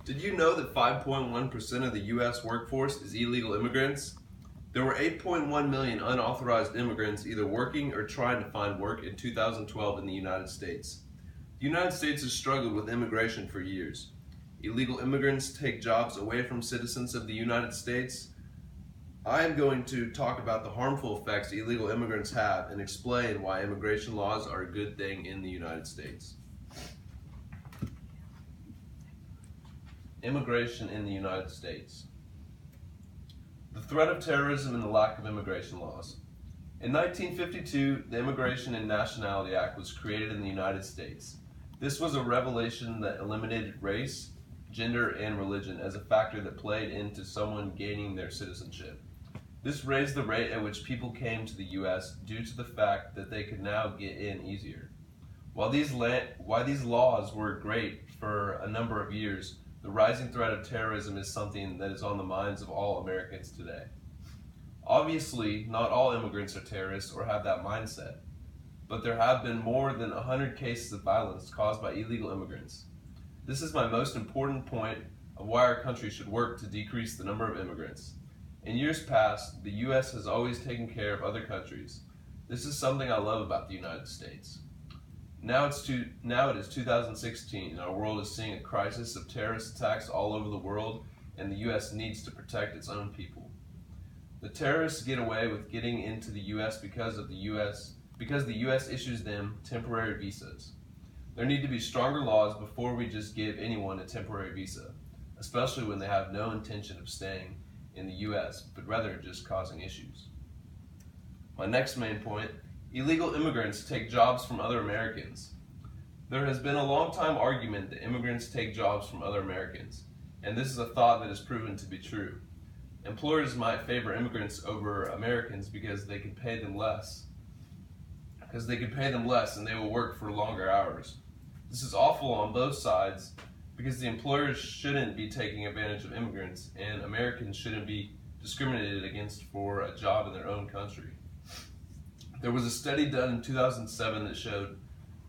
Did you know that 5.1% of the U.S. workforce is illegal immigrants? There were 8.1 million unauthorized immigrants either working or trying to find work in 2012 in the United States. The United States has struggled with immigration for years. Illegal immigrants take jobs away from citizens of the United States. I am going to talk about the harmful effects illegal immigrants have and explain why immigration laws are a good thing in the United States. Immigration in the United States. The threat of terrorism and the lack of immigration laws. In 1952, the Immigration and Nationality Act was created in the United States. This was a revelation that eliminated race, gender, and religion as a factor that played into someone gaining their citizenship. This raised the rate at which people came to the U.S. due to the fact that they could now get in easier. While these laws were great for a number of years, the rising threat of terrorism is something that is on the minds of all Americans today. Obviously, not all immigrants are terrorists or have that mindset, but there have been more than 100 cases of violence caused by illegal immigrants. This is my most important point of why our country should work to decrease the number of immigrants. In years past, the U.S. has always taken care of other countries. This is something I love about the United States. Now it is 2016 and our world is seeing a crisis of terrorist attacks all over the world, and the U.S. needs to protect its own people. The terrorists get away with getting into the U.S. because the U.S. issues them temporary visas. There need to be stronger laws before we just give anyone a temporary visa, especially when they have no intention of staying in the U.S., but rather just causing issues. My next main point: illegal immigrants take jobs from other Americans. There has been a long-time argument that immigrants take jobs from other Americans, and this is a thought that is proven to be true. Employers might favor immigrants over Americans because they can pay them less. And they will work for longer hours. This is awful on both sides because the employers shouldn't be taking advantage of immigrants, and Americans shouldn't be discriminated against for a job in their own country. There was a study done in 2007 that showed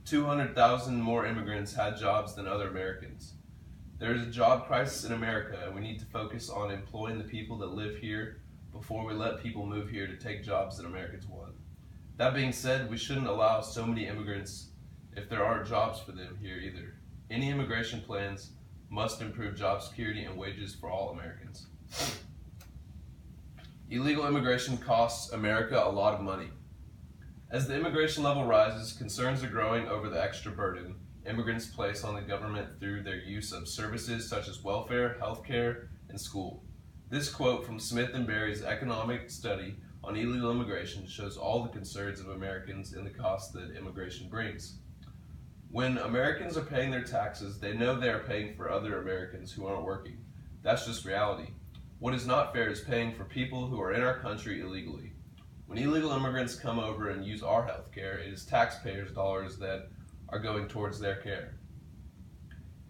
200,000 more immigrants had jobs than other Americans. There is a job crisis in America, and we need to focus on employing the people that live here before we let people move here to take jobs that Americans want. That being said, we shouldn't allow so many immigrants if there aren't jobs for them here either. Any immigration plans must improve job security and wages for all Americans. Illegal immigration costs America a lot of money. As the immigration level rises, concerns are growing over the extra burden immigrants place on the government through their use of services such as welfare, healthcare, and school. This quote from Smith and Berry's economic study on illegal immigration shows all the concerns of Americans and the cost that immigration brings. When Americans are paying their taxes, they know they are paying for other Americans who aren't working. That's just reality. What is not fair is paying for people who are in our country illegally. When illegal immigrants come over and use our health care, it is taxpayers' dollars that are going towards their care.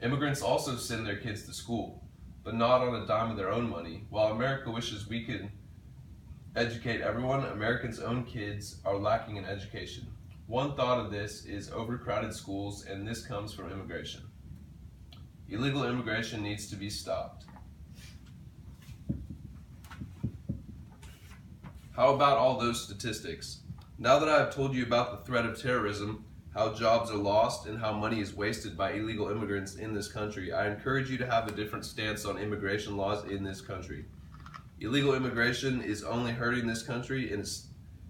Immigrants also send their kids to school, but not on a dime of their own money. While America wishes we could educate everyone, Americans' own kids are lacking in education. One thought of this is overcrowded schools, and this comes from immigration. Illegal immigration needs to be stopped. How about all those statistics? Now that I have told you about the threat of terrorism, how jobs are lost, and how money is wasted by illegal immigrants in this country, I encourage you to have a different stance on immigration laws in this country. Illegal immigration is only hurting this country and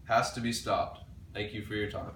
has to be stopped. Thank you for your time.